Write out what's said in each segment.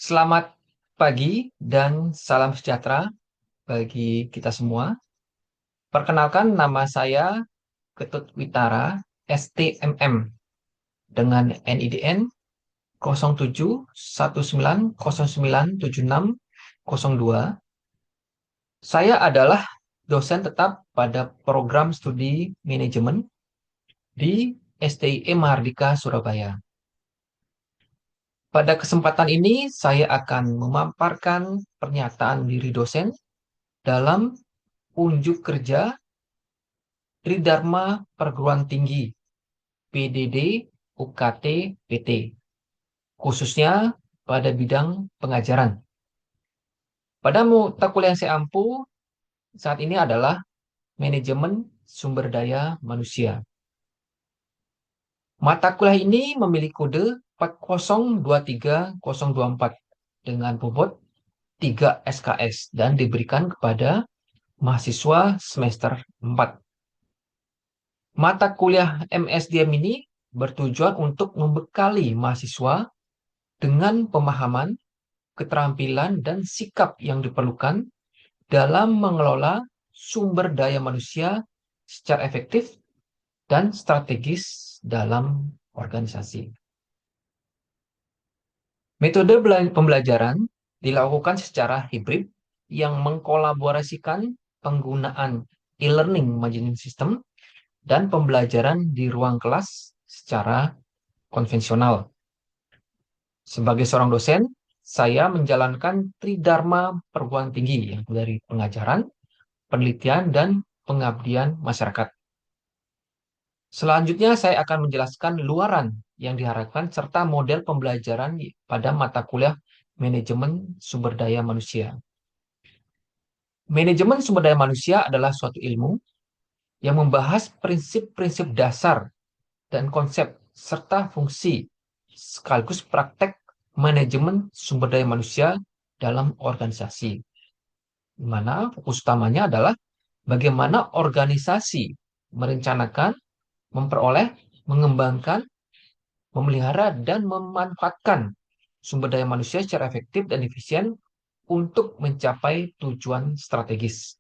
Selamat pagi dan salam sejahtera bagi kita semua. Perkenalkan, nama saya Ketut Witara, STMM, dengan NIDN 0719097602. Saya adalah dosen tetap pada program studi manajemen di STIE Mahardika Surabaya. Pada kesempatan ini, saya akan memaparkan pernyataan diri dosen dalam unjuk kerja Tridharma Perguruan Tinggi PDD UKT PT, khususnya pada bidang pengajaran. Pada mata kuliah yang saya ampu saat ini adalah Manajemen Sumber Daya Manusia. Mata kuliah ini memiliki kode 4023024 dengan bobot 3 SKS dan diberikan kepada mahasiswa semester 4. Mata kuliah MSDM ini bertujuan untuk membekali mahasiswa dengan pemahaman, keterampilan, dan sikap yang diperlukan dalam mengelola sumber daya manusia secara efektif dan strategis dalam organisasi. Metode pembelajaran dilakukan secara hibrid yang mengkolaborasikan penggunaan e-learning management system dan pembelajaran di ruang kelas secara konvensional. Sebagai seorang dosen, saya menjalankan Tridharma Perguruan Tinggi yang dari pengajaran, penelitian, dan pengabdian masyarakat. Selanjutnya, saya akan menjelaskan luaran yang diharapkan serta model pembelajaran pada mata kuliah Manajemen Sumber Daya Manusia. Manajemen sumber daya manusia adalah suatu ilmu yang membahas prinsip-prinsip dasar dan konsep serta fungsi sekaligus praktek manajemen sumber daya manusia dalam organisasi. Di mana fokus utamanya adalah bagaimana organisasi merencanakan, memperoleh, mengembangkan, memelihara, dan memanfaatkan sumber daya manusia secara efektif dan efisien untuk mencapai tujuan strategis.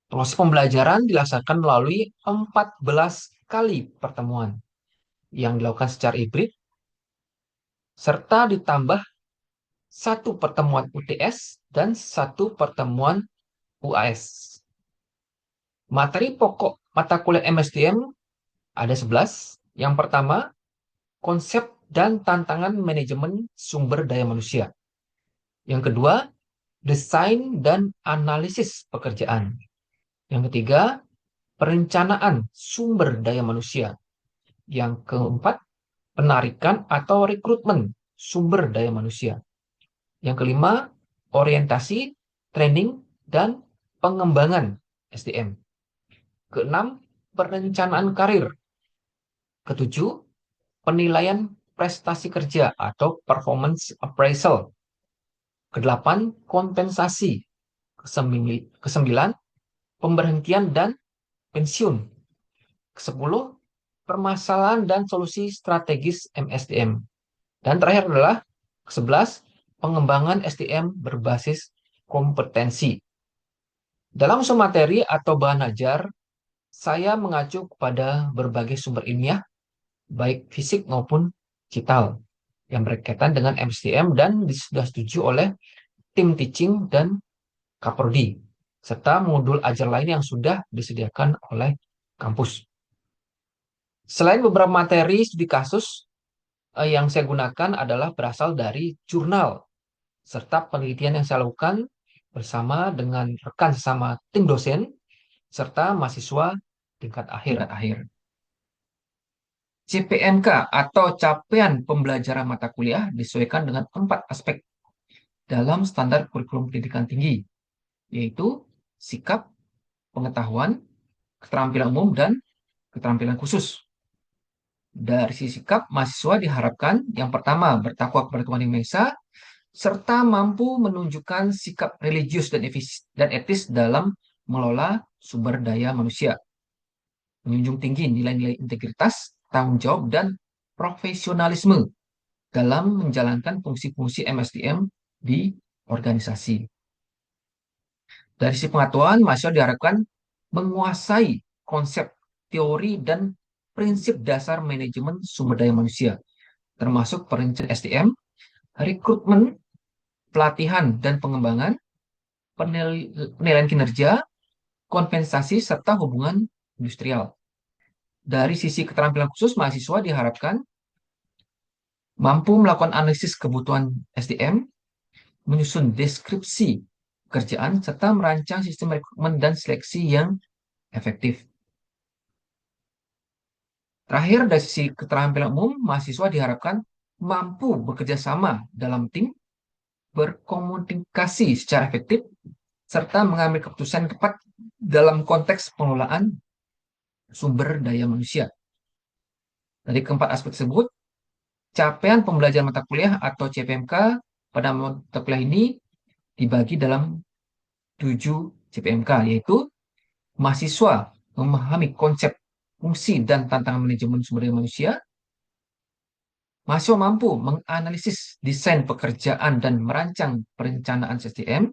Proses pembelajaran dilaksanakan melalui 14 kali pertemuan yang dilakukan secara hibrid, serta ditambah satu pertemuan UTS dan satu pertemuan UAS. Materi pokok mata kuliah MSDM ada 11. Yang pertama, konsep dan tantangan manajemen sumber daya manusia. Yang kedua, desain dan analisis pekerjaan. Yang ketiga, perencanaan sumber daya manusia. Yang keempat, penarikan atau rekrutmen sumber daya manusia. Yang kelima, orientasi, training, dan pengembangan SDM. Keenam, perencanaan karir. Ketujuh, penilaian prestasi kerja atau performance appraisal. Kedelapan, kompensasi. Kesembilan, pemberhentian dan pensiun. Kesepuluh, permasalahan dan solusi strategis MSDM. Dan terakhir adalah ke-11, pengembangan SDM berbasis kompetensi. Dalam usul materi atau bahan ajar, saya mengacu kepada berbagai sumber ilmiah, baik fisik maupun digital, yang berkaitan dengan MSDM dan sudah setuju oleh tim teaching dan Kaprodi, serta modul ajar lain yang sudah disediakan oleh kampus. Selain beberapa materi studi kasus, yang saya gunakan adalah berasal dari jurnal serta penelitian yang saya lakukan bersama dengan rekan sesama tim dosen serta mahasiswa tingkat akhir. CPMK atau capaian pembelajaran mata kuliah disesuaikan dengan 4 aspek dalam standar kurikulum pendidikan tinggi, yaitu sikap, pengetahuan, keterampilan umum, dan keterampilan khusus. Dari sisi sikap, mahasiswa diharapkan yang pertama bertakwa kepada Tuhan Yang Maha Esa, serta mampu menunjukkan sikap religius dan etis dalam mengelola sumber daya manusia. Menjunjung tinggi nilai-nilai integritas, tanggung jawab, dan profesionalisme dalam menjalankan fungsi-fungsi MSDM di organisasi. Dari sisi pengetahuan, mahasiswa diharapkan menguasai konsep, teori, dan prinsip dasar manajemen sumber daya manusia, termasuk perencanaan SDM, rekrutmen, pelatihan dan pengembangan, penilaian kinerja, kompensasi, serta hubungan industrial. Dari sisi keterampilan khusus, mahasiswa diharapkan mampu melakukan analisis kebutuhan SDM, menyusun deskripsi pekerjaan, serta merancang sistem rekrutmen dan seleksi yang efektif. Terakhir, dari sisi keterampilan umum, mahasiswa diharapkan mampu bekerja sama dalam tim, berkomunikasi secara efektif, serta mengambil keputusan tepat dalam konteks pengelolaan sumber daya manusia. Dari keempat aspek tersebut, capaian pembelajaran mata kuliah atau CPMK pada mata kuliah ini dibagi dalam 7 CPMK, yaitu mahasiswa memahami konsep, fungsi, dan tantangan manajemen sumber daya manusia. Mahasiswa mampu menganalisis desain pekerjaan dan merancang perencanaan SDM.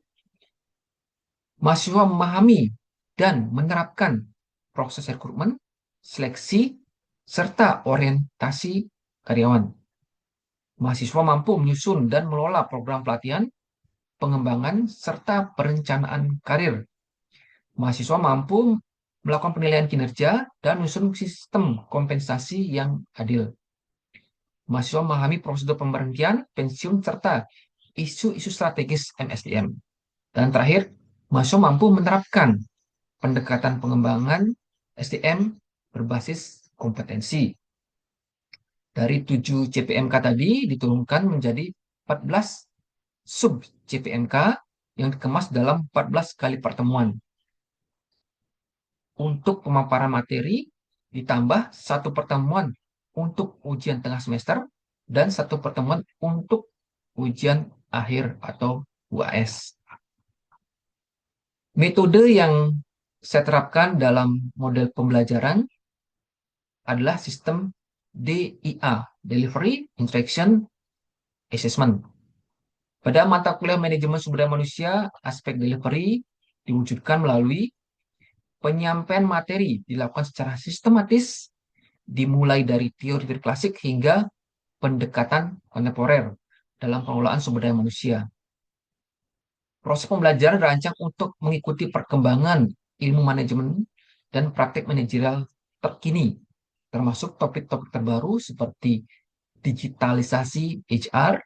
Mahasiswa memahami dan menerapkan proses rekrutmen, seleksi, serta orientasi karyawan. Mahasiswa mampu menyusun dan mengelola program pelatihan, pengembangan, serta perencanaan karir. Mahasiswa mampu melakukan penilaian kinerja dan menyusun sistem kompensasi yang adil. Mahasiswa memahami prosedur pemberhentian, pensiun, serta isu-isu strategis MSDM. Dan terakhir, mahasiswa mampu menerapkan pendekatan pengembangan SDM berbasis kompetensi. Dari 7 CPMK tadi diturunkan menjadi 14 sub CPMK yang dikemas dalam 14 kali pertemuan. Untuk pemaparan materi ditambah satu pertemuan untuk ujian tengah semester dan satu pertemuan untuk ujian akhir atau UAS. Metode yang saya terapkan dalam model pembelajaran adalah sistem DIA, Delivery Interaction Assessment. Pada mata kuliah manajemen sumber daya manusia, aspek delivery diwujudkan melalui penyampaian materi dilakukan secara sistematis, dimulai dari teori-teori klasik hingga pendekatan kontemporer dalam pengelolaan sumber daya manusia. Proses pembelajaran dirancang untuk mengikuti perkembangan ilmu manajemen dan praktik manajerial terkini, termasuk topik-topik terbaru seperti digitalisasi HR,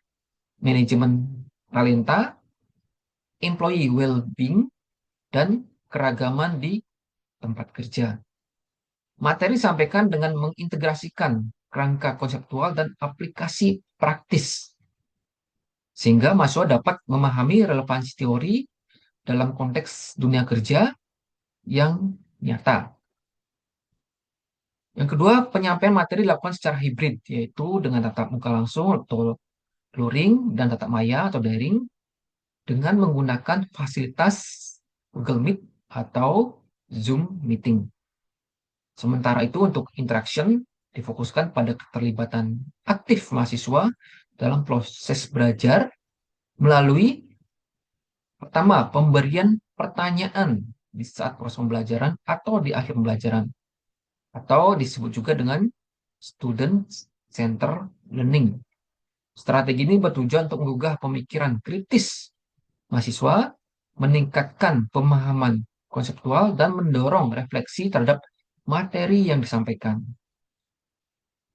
manajemen talenta, employee well-being, dan keragaman di tempat kerja. Materi disampaikan dengan mengintegrasikan kerangka konseptual dan aplikasi praktis, sehingga mahasiswa dapat memahami relevansi teori dalam konteks dunia kerja yang nyata. Yang kedua, penyampaian materi dilakukan secara hibrid, yaitu dengan tatap muka langsung atau luring dan tatap maya atau daring dengan menggunakan fasilitas Google Meet atau Zoom Meeting. Sementara itu untuk interaction difokuskan pada keterlibatan aktif mahasiswa dalam proses belajar melalui pertama, pemberian pertanyaan di saat proses pembelajaran atau di akhir pembelajaran, atau disebut juga dengan student center learning. Strategi ini bertujuan untuk menggugah pemikiran kritis mahasiswa, meningkatkan pemahaman konseptual, dan mendorong refleksi terhadap materi yang disampaikan.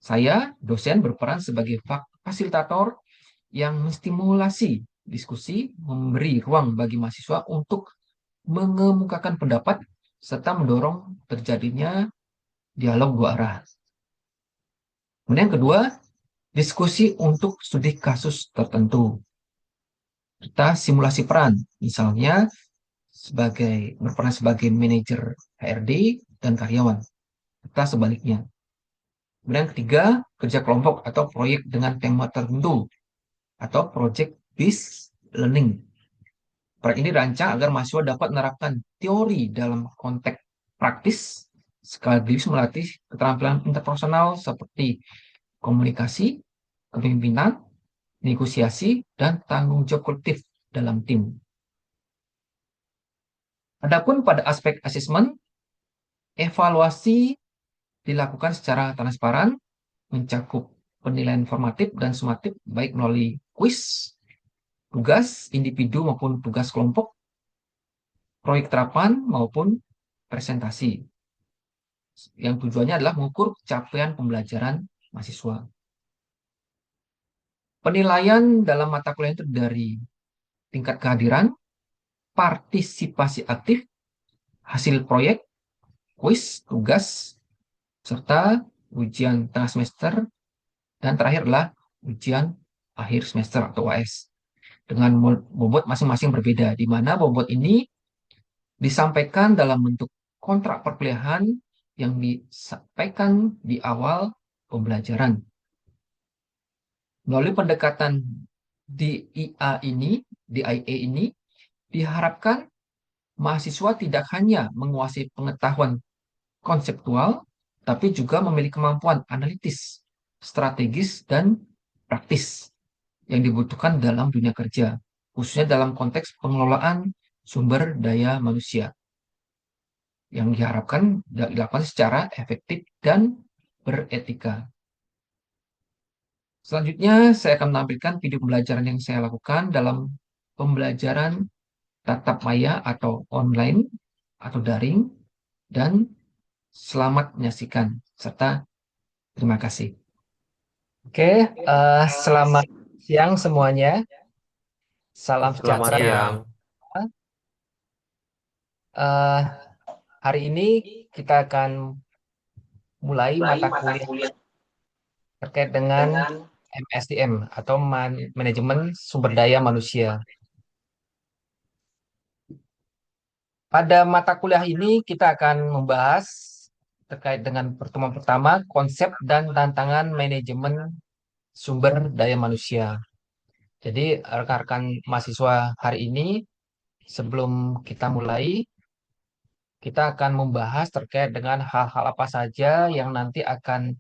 Saya, dosen, berperan sebagai fasilitator yang menstimulasi diskusi, memberi ruang bagi mahasiswa untuk mengemukakan pendapat, serta mendorong terjadinya dialog dua arah. Kemudian yang kedua, diskusi untuk studi kasus tertentu. Kita simulasi peran, misalnya berperan sebagai manajer HRD dan karyawan. Kita sebaliknya. Kemudian yang ketiga, kerja kelompok atau proyek dengan tema tertentu atau project-based learning. Proyek ini dirancang agar mahasiswa dapat menerapkan teori dalam konteks praktis sekaligus melatih keterampilan interpersonal seperti komunikasi, kepemimpinan, negosiasi, dan tanggung jawab kolektif dalam tim. Adapun pada aspek asesmen, evaluasi dilakukan secara transparan, mencakup penilaian formatif dan sumatif, baik melalui kuis, tugas individu maupun tugas kelompok, proyek terapan maupun presentasi. Yang tujuannya adalah mengukur capaian pembelajaran mahasiswa. Penilaian dalam mata kuliah itu dari tingkat kehadiran, partisipasi aktif, hasil proyek, kuis, tugas, serta ujian tengah semester, dan terakhir adalah ujian akhir semester atau UAS. Dengan bobot masing-masing berbeda, di mana bobot ini disampaikan dalam bentuk kontrak perkuliahan yang disampaikan di awal pembelajaran. Melalui pendekatan DIA ini diharapkan mahasiswa tidak hanya menguasai pengetahuan konseptual, tapi juga memiliki kemampuan analitis, strategis, dan praktis yang dibutuhkan dalam dunia kerja, khususnya dalam konteks pengelolaan sumber daya manusia yang diharapkan dilakukan secara efektif dan beretika. Selanjutnya, saya akan menampilkan video pembelajaran yang saya lakukan dalam pembelajaran tatap maya atau online atau daring, dan selamat menyaksikan, serta terima kasih. Oke, selamat siang semuanya. Salam Selamat sejahtera. siang. Eh, Hari ini kita akan mulai mata kuliah terkait dengan MSDM atau Manajemen Sumber Daya Manusia. Pada mata kuliah ini kita akan membahas terkait dengan pertemuan pertama, konsep dan tantangan manajemen sumber daya manusia. Jadi rekan-rekan mahasiswa hari ini, sebelum kita mulai, kita akan membahas terkait dengan hal-hal apa saja yang nanti akan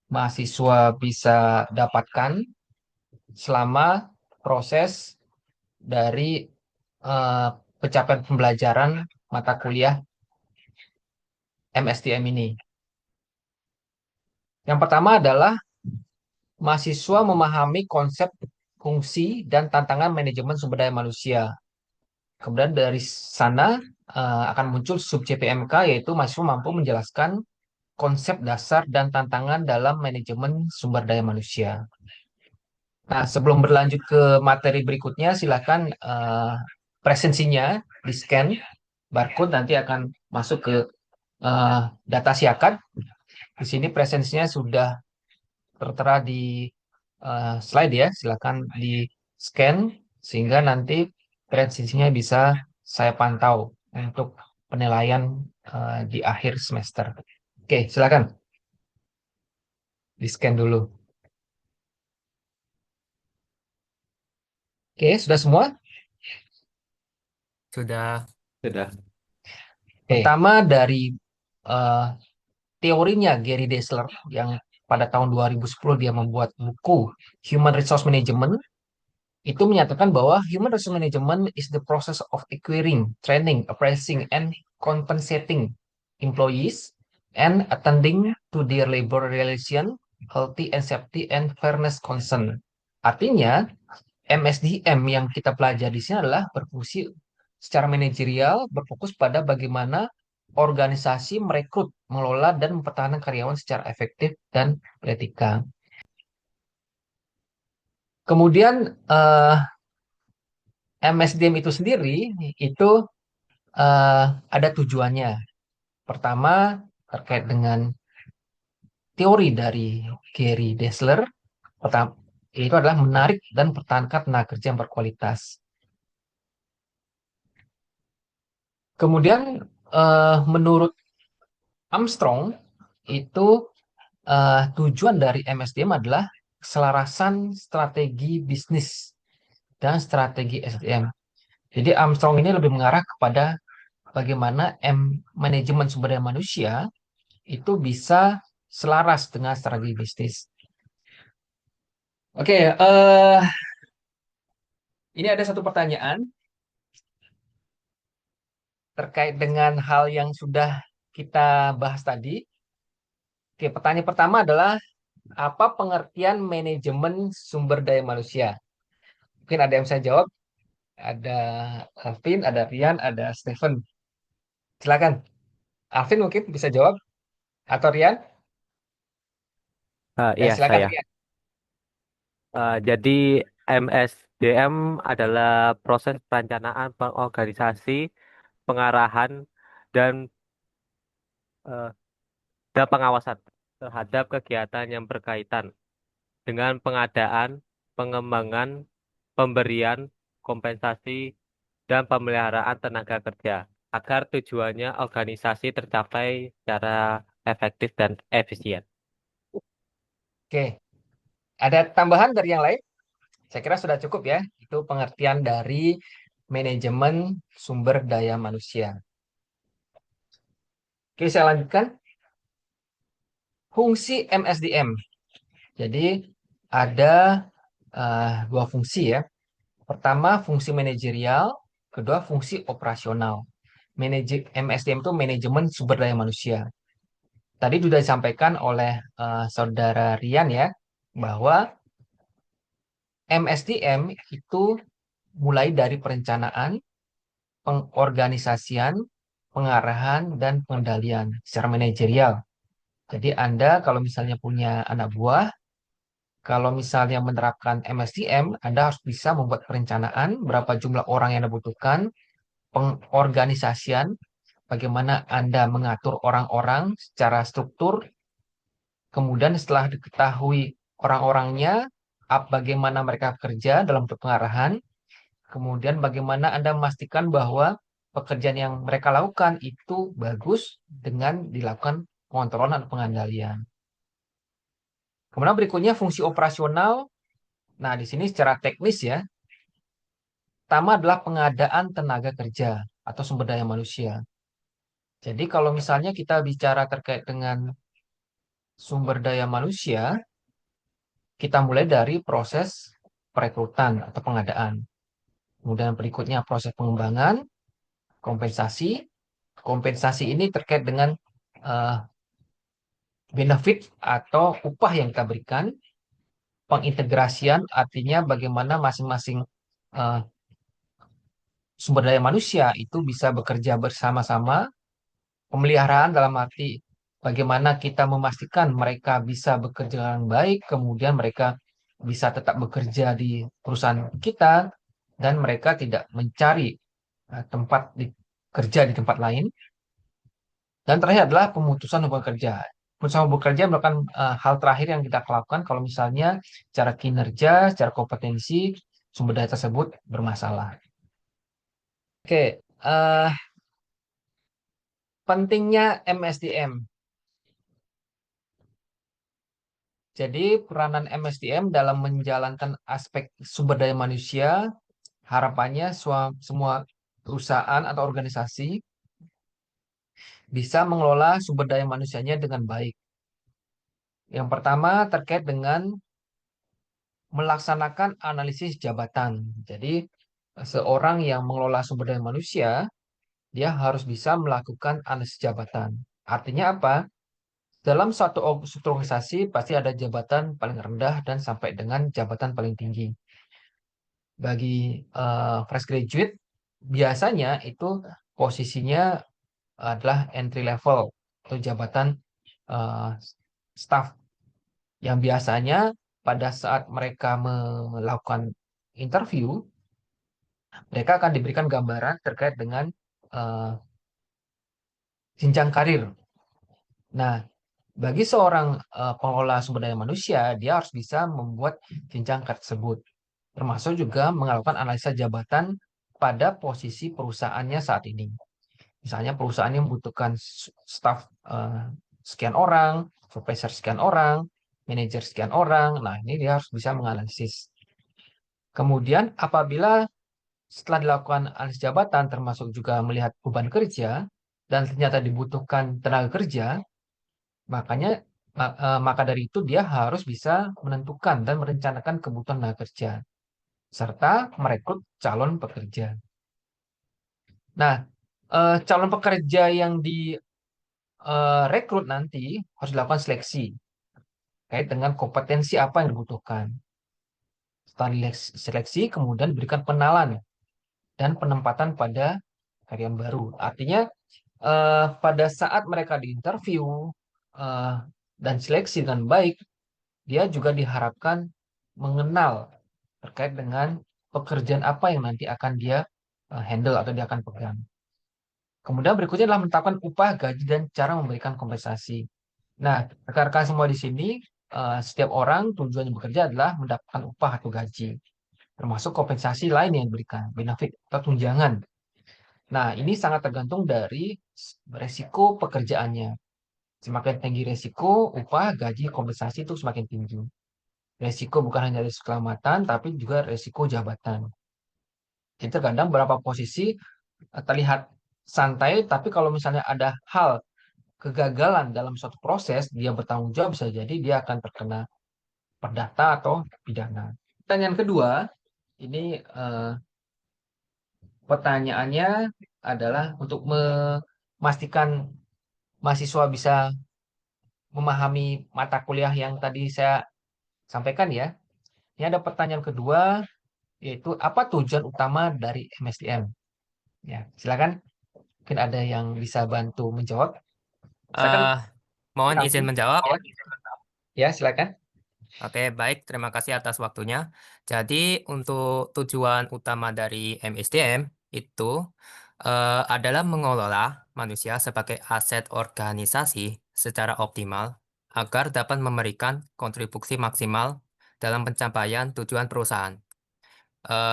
mahasiswa bisa dapatkan selama proses dari eh, pencapaian pembelajaran mata kuliah MSTM ini. Yang pertama adalah mahasiswa memahami konsep, fungsi, dan tantangan manajemen sumber daya manusia. Kemudian dari sana akan muncul sub JPMK, yaitu mahasiswa mampu menjelaskan konsep dasar dan tantangan dalam manajemen sumber daya manusia. Nah, sebelum berlanjut ke materi berikutnya, silakan presensinya di-scan, barcode nanti akan masuk ke data siakat. Di sini presensinya sudah tertera di slide ya, silakan di-scan sehingga nanti presensinya bisa saya pantau untuk penilaian di akhir semester. Oke, silakan di-scan dulu. Oke, sudah semua? Sudah. Sudah. Pertama dari eh, teorinya Gary Dessler yang pada tahun 2010 dia membuat buku Human Resource Management, itu menyatakan bahwa human resource management is the process of acquiring, training, appraising, and compensating employees and attending to their labor relation, healthy and safety, and fairness concern. Artinya, MSDM yang kita pelajari di sini adalah berfungsi secara manajerial, berfokus pada bagaimana organisasi merekrut, mengelola, dan mempertahankan karyawan secara efektif dan beretika. Kemudian MSDM itu sendiri itu ada tujuannya. Pertama, terkait dengan teori dari Gary Dessler, pertama, itu adalah menarik dan mempertahankan tenaga kerja yang berkualitas. Kemudian menurut Armstrong itu tujuan dari MSDM adalah keselarasan strategi bisnis dan strategi SDM. Jadi Armstrong ini lebih mengarah kepada bagaimana manajemen sumber daya manusia itu bisa selaras dengan strategi bisnis. Oke, Ini ada satu pertanyaan terkait dengan hal yang sudah kita bahas tadi. Oke, pertanyaan pertama adalah apa pengertian manajemen sumber daya manusia? Mungkin ada yang saya jawab, ada Alvin, ada Rian, ada Stephen. Silakan. Alvin mungkin bisa jawab atau Rian? Ya, Iya, silakan saya. Rian. Jadi MSDM adalah proses perencanaan, pengorganisasi, pengarahan, dan, eh, dan pengawasan terhadap kegiatan yang berkaitan dengan pengadaan, pengembangan, pemberian, kompensasi, dan pemeliharaan tenaga kerja agar tujuannya organisasi tercapai secara efektif dan efisien. Oke, ada tambahan dari yang lain? Saya kira sudah cukup ya. Itu pengertian dari manajemen sumber daya manusia. Oke, saya lanjutkan. Fungsi MSDM. Jadi ada dua fungsi ya. Pertama fungsi manajerial, kedua fungsi operasional. MSDM itu manajemen sumber daya manusia. Tadi sudah disampaikan oleh saudara Rian ya, bahwa MSDM itu mulai dari perencanaan, pengorganisasian, pengarahan, dan pengendalian secara manajerial. Jadi Anda kalau misalnya punya anak buah, kalau misalnya menerapkan MSDM, Anda harus bisa membuat perencanaan berapa jumlah orang yang Anda butuhkan, pengorganisasian, bagaimana Anda mengatur orang-orang secara struktur, kemudian setelah diketahui orang-orangnya, bagaimana mereka bekerja dalam bentuk pengarahan, kemudian bagaimana Anda memastikan bahwa pekerjaan yang mereka lakukan itu bagus dengan dilakukan pengontrolan dan pengendalian. Kemudian berikutnya fungsi operasional. Nah, di sini secara teknis ya, pertama adalah pengadaan tenaga kerja atau sumber daya manusia. Jadi kalau misalnya kita bicara terkait dengan sumber daya manusia, kita mulai dari proses perekrutan atau pengadaan. Kemudian berikutnya proses pengembangan, kompensasi. Kompensasi ini terkait dengan eh, benefit atau upah yang kita berikan. Pengintegrasian artinya bagaimana masing-masing eh, sumber daya manusia itu bisa bekerja bersama-sama. Pemeliharaan dalam arti bagaimana kita memastikan mereka bisa bekerja dengan baik, kemudian mereka bisa tetap bekerja di perusahaan kita, dan mereka tidak mencari tempat kerja di tempat lain. Dan terakhir adalah pemutusan hubungan kerja. Pemutusan hubungan kerja merupakan hal terakhir yang kita lakukan kalau misalnya secara kinerja, secara kompetensi, sumber daya tersebut bermasalah. Oke, pentingnya MSDM. Jadi peranan MSDM dalam menjalankan aspek sumber daya manusia, harapannya semua perusahaan atau organisasi bisa mengelola sumber daya manusianya dengan baik. Yang pertama terkait dengan melaksanakan analisis jabatan. Jadi seorang yang mengelola sumber daya manusia, dia harus bisa melakukan analisis jabatan. Artinya apa? Dalam suatu struktur organisasi pasti ada jabatan paling rendah dan sampai dengan jabatan paling tinggi. Bagi fresh graduate biasanya itu posisinya adalah entry level atau jabatan eh, staff yang biasanya pada saat mereka melakukan interview, mereka akan diberikan gambaran terkait dengan eh, jenjang karir. Nah, bagi seorang pengelola sumber daya manusia, dia harus bisa membuat jenjang karir tersebut, termasuk juga melakukan analisa jabatan pada posisi perusahaannya saat ini. Misalnya perusahaan yang membutuhkan staff sekian orang, supervisor sekian orang, manajer sekian orang. Nah, ini dia harus bisa menganalisis. Kemudian apabila setelah dilakukan analisis jabatan termasuk juga melihat beban kerja dan ternyata dibutuhkan tenaga kerja, makanya maka dari itu dia harus bisa menentukan dan merencanakan kebutuhan tenaga kerja. serta merekrut calon pekerja. Nah, calon pekerja yang direkrut nanti harus dilakukan seleksi kait dengan kompetensi apa yang dibutuhkan. Setelah seleksi, kemudian diberikan pengenalan dan penempatan pada karyawan baru. Artinya, pada saat mereka diinterview eh, dan seleksi dengan baik, dia juga diharapkan mengenal terkait dengan pekerjaan apa yang nanti akan dia handle atau dia akan pegang. Kemudian berikutnya adalah menetapkan upah, gaji, dan cara memberikan kompensasi. Nah, rekan-rekan semua di sini, setiap orang tujuannya bekerja adalah mendapatkan upah atau gaji, termasuk kompensasi lain yang diberikan, benefit atau tunjangan. Nah, ini sangat tergantung dari resiko pekerjaannya. Semakin tinggi resiko, upah, gaji, kompensasi itu semakin tinggi. Resiko bukan hanya resiko keselamatan, tapi juga resiko jabatan. Jadi terkadang beberapa posisi terlihat santai, tapi kalau misalnya ada hal kegagalan dalam suatu proses, dia bertanggung jawab, bisa jadi dia akan terkena perdata atau pidana. Pertanyaan kedua, ini pertanyaannya adalah untuk memastikan mahasiswa bisa memahami mata kuliah yang tadi saya sampaikan ya. Ini ada pertanyaan kedua, yaitu apa tujuan utama dari MSDM? Ya, silakan. Mungkin ada yang bisa bantu menjawab. Silakan, Eh, Mohon izin Alvin. menjawab. Ya, silakan. Oke, baik. Terima kasih atas waktunya. Jadi, untuk tujuan utama dari MSDM itu adalah mengelola manusia sebagai aset organisasi secara optimal agar dapat memberikan kontribusi maksimal dalam pencapaian tujuan perusahaan.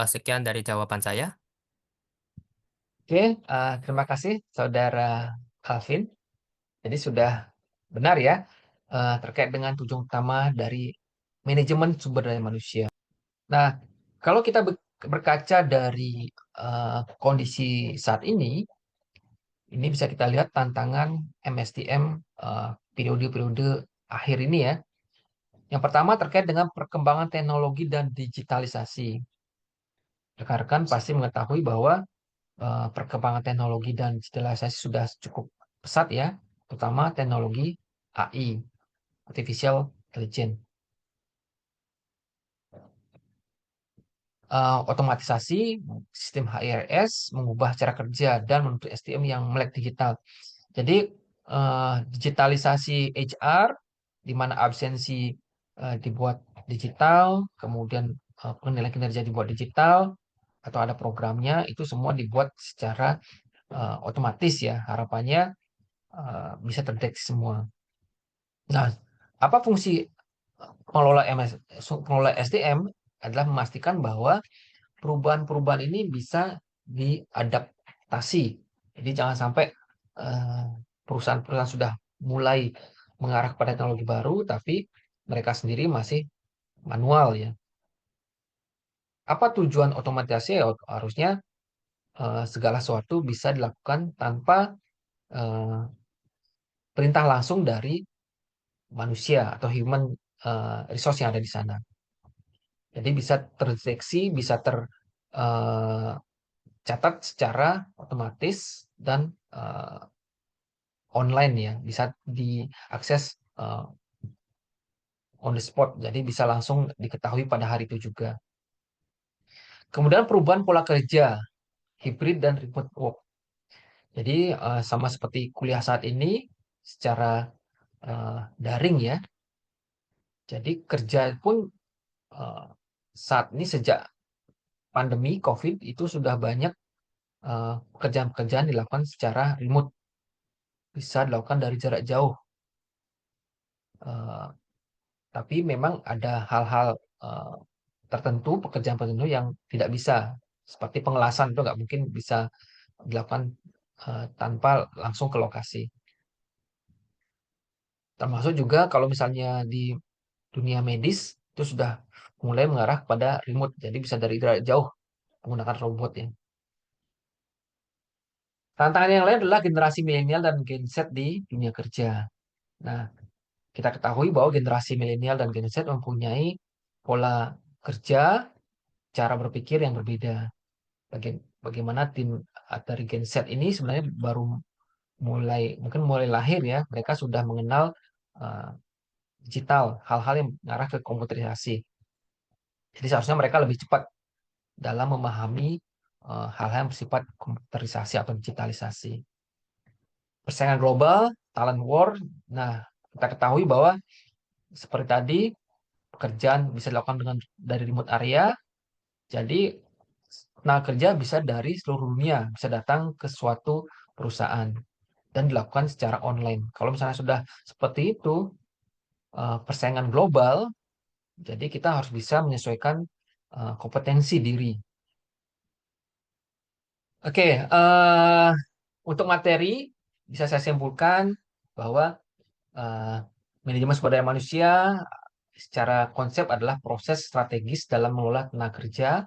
Sekian dari jawaban saya. Oke, terima kasih Saudara Alvin. Jadi sudah benar ya terkait dengan tujuan utama dari manajemen sumber daya manusia. Nah, kalau kita berkaca dari kondisi saat ini bisa kita lihat tantangan MSDM periode-periode akhir ini ya. Yang pertama terkait dengan perkembangan teknologi dan digitalisasi. Rekan-rekan pasti mengetahui bahwa perkembangan teknologi dan digitalisasi sudah cukup pesat ya, terutama teknologi AI, Artificial Intelligence. Otomatisasi sistem HRS mengubah cara kerja dan menuntut SDM yang melek digital. Jadi digitalisasi HR di mana absensi dibuat digital, kemudian penilaian kinerja dibuat digital atau ada programnya, itu semua dibuat secara otomatis ya. Harapannya bisa terdeteksi semua. Nah, apa fungsi pengelola SDM adalah memastikan bahwa perubahan-perubahan ini bisa diadaptasi. Jadi jangan sampai eh, perusahaan-perusahaan sudah mulai mengarah pada teknologi baru, tapi mereka sendiri masih manual ya. Apa tujuan otomatisasi? Ya, harusnya segala sesuatu bisa dilakukan tanpa eh, perintah langsung dari manusia atau human resource yang ada di sana. Jadi bisa terdeteksi, bisa tercatat secara otomatis dan online ya, bisa diakses on the spot, jadi bisa langsung diketahui pada hari itu juga. Kemudian perubahan pola kerja, hybrid dan remote work. Jadi sama seperti kuliah saat ini secara daring ya. Jadi kerja pun eh, saat ini sejak pandemi COVID itu sudah banyak pekerjaan-pekerjaan dilakukan secara remote, bisa dilakukan dari jarak jauh. Eh, tapi memang ada hal-hal eh, tertentu, pekerjaan tertentu yang tidak bisa, seperti pengelasan itu nggak mungkin bisa dilakukan tanpa langsung ke lokasi. Termasuk juga kalau misalnya di dunia medis itu sudah mulai mengarah pada remote, jadi bisa dari jarak jauh menggunakan robot ya. Tantangan yang lain adalah generasi milenial dan Gen Z di dunia kerja. Nah, kita ketahui bahwa generasi milenial dan Gen Z mempunyai pola kerja cara berpikir yang berbeda. Bagaimana tim dari Gen Z ini sebenarnya baru mungkin mulai lahir ya, mereka sudah mengenal uh, digital, hal-hal yang mengarah ke komputerisasi. Jadi seharusnya mereka lebih cepat dalam memahami hal-hal yang bersifat komputerisasi atau digitalisasi. Persaingan global, talent war. Nah, kita ketahui bahwa seperti tadi, pekerjaan bisa dilakukan dari remote area. Jadi tenaga kerja bisa dari seluruh dunia, bisa datang ke suatu perusahaan dan dilakukan secara online. Kalau misalnya sudah seperti itu, persaingan global, jadi kita harus bisa menyesuaikan kompetensi diri. Oke, untuk materi bisa saya simpulkan bahwa eh, manajemen sumber daya manusia secara konsep adalah proses strategis dalam mengelola tenaga kerja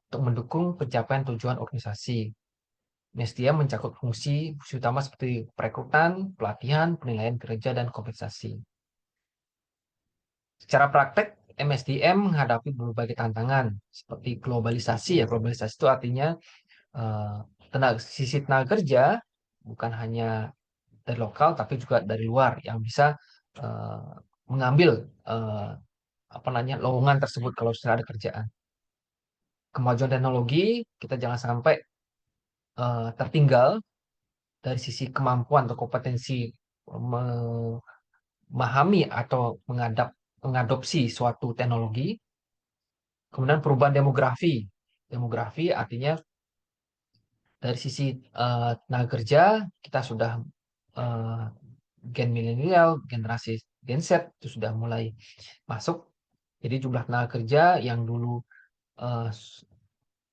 untuk mendukung pencapaian tujuan organisasi. MSDM mencakup fungsi utama seperti perekrutan, pelatihan, penilaian kerja, dan kompensasi. Secara praktek, MSDM menghadapi berbagai tantangan seperti globalisasi. Ya, globalisasi itu artinya sisi tenaga kerja bukan hanya dari lokal tapi juga dari luar yang bisa eh, mengambil lowongan tersebut kalau sudah ada kerjaan. Kemajuan teknologi kita jangan sampai tertinggal dari sisi kemampuan atau kompetensi memahami atau mengadopsi suatu teknologi. Kemudian perubahan demografi. Demografi artinya dari sisi tenaga kerja kita sudah eh, gen milenial, generasi Gen Z itu sudah mulai masuk. Jadi jumlah tenaga kerja yang dulu eh,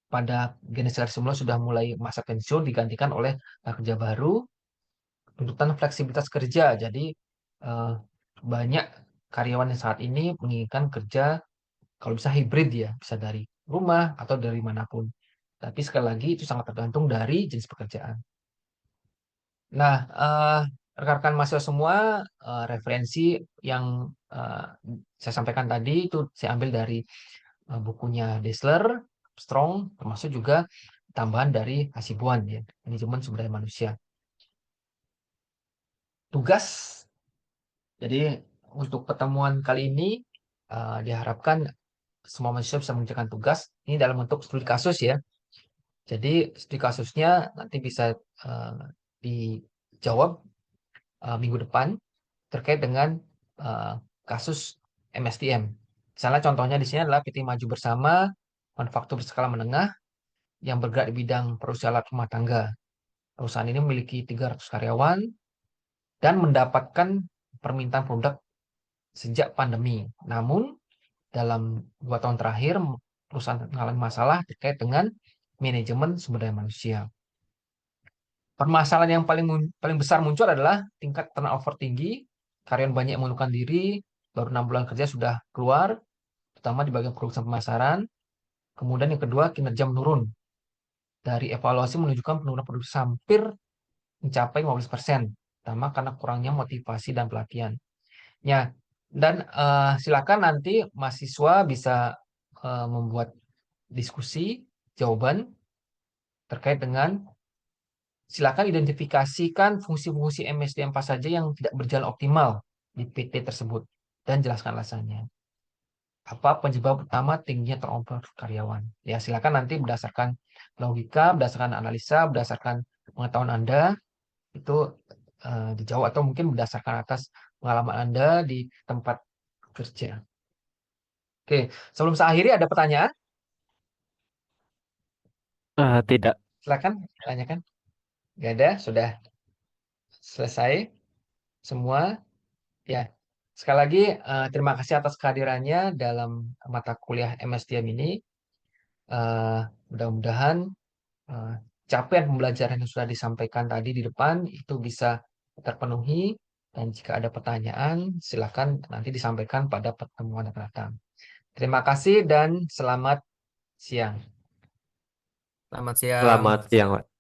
pada generasi sebelumnya sudah mulai masa pensiun digantikan oleh tenaga kerja baru. Tuntutan fleksibilitas kerja. Jadi eh, banyak karyawan yang saat ini menginginkan kerja kalau bisa hibrid ya, bisa dari rumah atau dari manapun. Tapi sekali lagi itu sangat tergantung dari jenis pekerjaan. Nah, rekan-rekan mahasiswa semua, referensi yang eh, saya sampaikan tadi itu saya ambil dari bukunya Dessler, Strong, termasuk juga tambahan dari Hasibuan ya, manajemen sumber daya manusia. Tugas, jadi untuk pertemuan kali ini diharapkan semua mahasiswa bisa mengerjakan tugas ini dalam bentuk studi kasus ya. Jadi studi kasusnya nanti bisa eh, dijawab minggu depan terkait dengan eh, kasus MSTM. Misalnya contohnya di sini adalah PT Maju Bersama, manufaktur berskala menengah yang bergerak di bidang produksi alat rumah tangga. Perusahaan ini memiliki 300 karyawan dan mendapatkan permintaan produk sejak pandemi. Namun dalam 2 tahun terakhir perusahaan mengalami masalah terkait dengan manajemen sumber daya manusia. Permasalahan yang paling besar muncul adalah tingkat turnover tinggi, karyawan banyak yang mengundurkan diri, baru 6 bulan kerja sudah keluar, terutama di bagian produksi pemasaran. Kemudian yang kedua, kinerja menurun. Dari evaluasi menunjukkan penurunan produksi hampir mencapai 15%, terutama karena kurangnya motivasi dan pelatihan. Ya, dan silakan nanti mahasiswa bisa membuat diskusi, jawaban terkait dengan silakan identifikasikan fungsi-fungsi MSDM apa saja yang tidak berjalan optimal di PT tersebut dan jelaskan alasannya. Apa penyebab utama tingginya turnover karyawan? Ya, silakan nanti berdasarkan logika, berdasarkan analisa, berdasarkan pengetahuan Anda itu dijawab atau mungkin berdasarkan atas pengalaman Anda di tempat kerja. Oke, sebelum saya akhiri ada pertanyaan? Tidak. Silakan tanyakan. Gak ada, sudah selesai semua. Ya, sekali lagi terima kasih atas kehadirannya dalam mata kuliah MSDM ini. Eh, Mudah-mudahan eh, capaian pembelajaran yang sudah disampaikan tadi di depan itu bisa terpenuhi dan jika ada pertanyaan silakan nanti disampaikan pada pertemuan yang akan datang. Terima kasih dan selamat siang. Selamat siang. Selamat siang, Pak.